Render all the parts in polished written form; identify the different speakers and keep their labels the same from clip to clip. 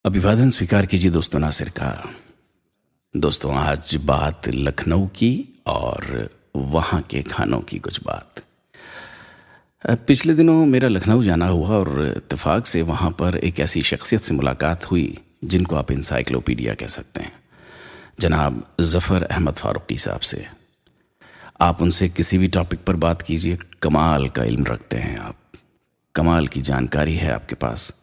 Speaker 1: अभिवादन स्वीकार कीजिए दोस्तों नासिर का। दोस्तों आज बात लखनऊ की और वहाँ के खानों की कुछ बात। पिछले दिनों मेरा लखनऊ जाना हुआ और इत्तेफाक से वहाँ पर एक ऐसी शख्सियत से मुलाकात हुई जिनको आप इंसाइक्लोपीडिया कह सकते हैं, जनाब ज़फ़र अहमद फ़ारूक़ी साहब से। आप उनसे किसी भी टॉपिक पर बात कीजिए, कमाल का इल्म रखते हैं आप, कमाल की जानकारी है आपके पास।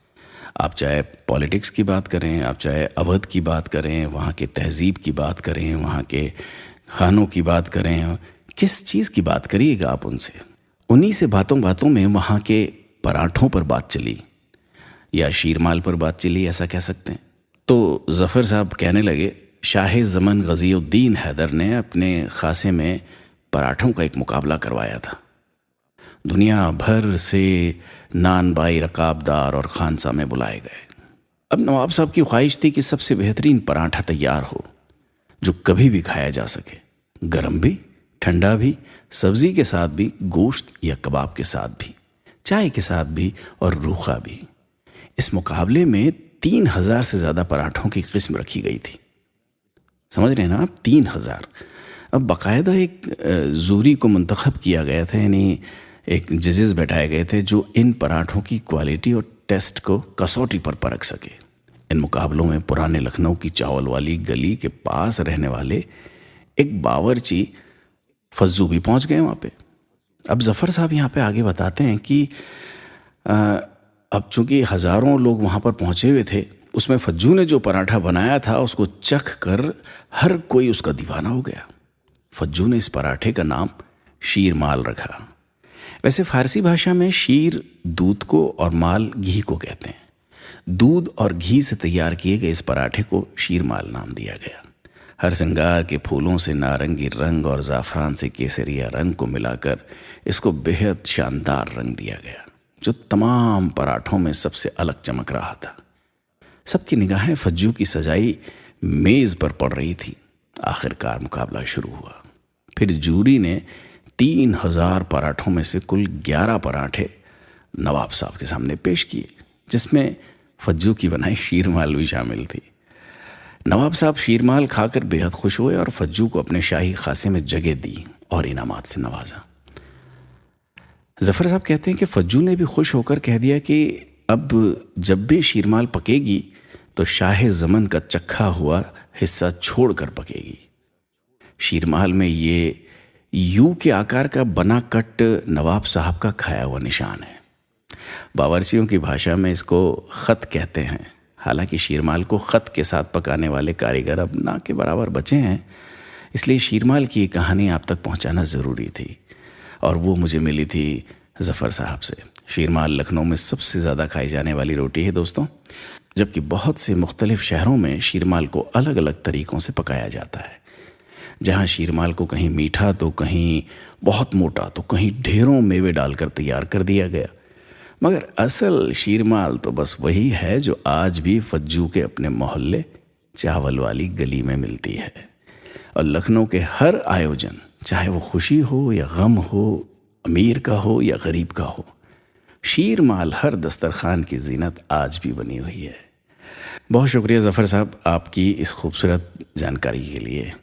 Speaker 1: आप चाहे पॉलिटिक्स की बात करें, आप चाहे अवध की बात करें, वहाँ के तहज़ीब की बात करें, वहाँ के खानों की बात करें, किस चीज़ की बात करिएगा आप उनसे। उन्हीं से बातों बातों में वहाँ के पराठों पर बात चली या शीरमाल पर बात चली, ऐसा कह सकते हैं। तो ज़फ़र साहब कहने लगे, शाह ज़मन ग़ज़ीउद्दीन हैदर ने अपने खासे में पराठों का एक मुकाबला करवाया था। दुनिया भर से नानबाई, रकाबदार और खानसा में बुलाए गए। अब नवाब साहब की ख्वाहिश थी कि सबसे बेहतरीन पराठा तैयार हो जो कभी भी खाया जा सके, गरम भी, ठंडा भी, सब्ज़ी के साथ भी, गोश्त या कबाब के साथ भी, चाय के साथ भी और रूखा भी। इस मुकाबले में 3000 से ज़्यादा पराठों की किस्म रखी गई थी। समझ रहे हैं ना आप, 3000। अब बाकायदा एक जूरी को मुंतखब किया गया था, यानी एक जजेस बैठाए गए थे जो इन पराठों की क्वालिटी और टेस्ट को कसौटी पर परख सके। इन मुकाबलों में पुराने लखनऊ की चावल वाली गली के पास रहने वाले एक बावर्ची फज्जू भी पहुंच गए वहाँ पे। अब ज़फ़र साहब यहाँ पे आगे बताते हैं कि अब चूंकि हज़ारों लोग वहाँ पर पहुँचे हुए थे, उसमें फज्जू ने जो पराठा बनाया था उसको चख कर हर कोई उसका दीवाना हो गया। फज्जू ने इस पराठे का नाम शीर माल रखा। वैसे फ़ारसी भाषा में शीर दूध को और माल घी को कहते हैं। दूध और घी से तैयार किए गए इस पराठे को शीर माल नाम दिया गया। हर श्रृंगार के फूलों से नारंगी रंग और ज़ाफ़रान से केसरिया रंग को मिलाकर इसको बेहद शानदार रंग दिया गया, जो तमाम पराठों में सबसे अलग चमक रहा था। सबकी निगाहें फज्जू की सजाई मेज़ पर पड़ रही थी। आखिरकार मुकाबला शुरू हुआ। फिर जूरी ने 3000 पराठों में से कुल 11 पराठे नवाब साहब के सामने पेश किए, जिसमें फज्जू की बनाई शीरमाल भी शामिल थी। नवाब साहब शीरमाल खाकर बेहद खुश हुए और फज्जू को अपने शाही खासे में जगह दी और इनामात से नवाजा। ज़फ़र साहब कहते हैं कि फज्जू ने भी खुश होकर कह दिया कि अब जब भी शीरमाल पकेगी तो शाह ज़मन का चखा हुआ हिस्सा छोड़कर पकेगी। शीरमाल में ये यू के आकार का बना कट नवाब साहब का खाया हुआ निशान है। बावर्चियों की भाषा में इसको ख़त कहते हैं। हालांकि शीरमाल को ख़त के साथ पकाने वाले कारीगर अब ना के बराबर बचे हैं, इसलिए शीरमाल की कहानी आप तक पहुंचाना ज़रूरी थी और वो मुझे मिली थी ज़फ़र साहब से। शीरमाल लखनऊ में सबसे ज़्यादा खाई जाने वाली रोटी है दोस्तों, जबकि बहुत से मुख्तलिफ़ शहरों में शीरमाल को अलग अलग तरीक़ों से पकाया जाता है। जहाँ शीरमाल को कहीं मीठा तो कहीं बहुत मोटा तो कहीं ढेरों मेवे डालकर तैयार कर दिया गया, मगर असल शीरमाल तो बस वही है जो आज भी फज्जू के अपने मोहल्ले चावल वाली गली में मिलती है। और लखनऊ के हर आयोजन, चाहे वो खुशी हो या गम हो, अमीर का हो या गरीब का हो, शीरमाल हर दस्तरखान की जीनत आज भी बनी हुई है। बहुत शुक्रिया ज़फ़र साहब आपकी इस खूबसूरत जानकारी के लिए।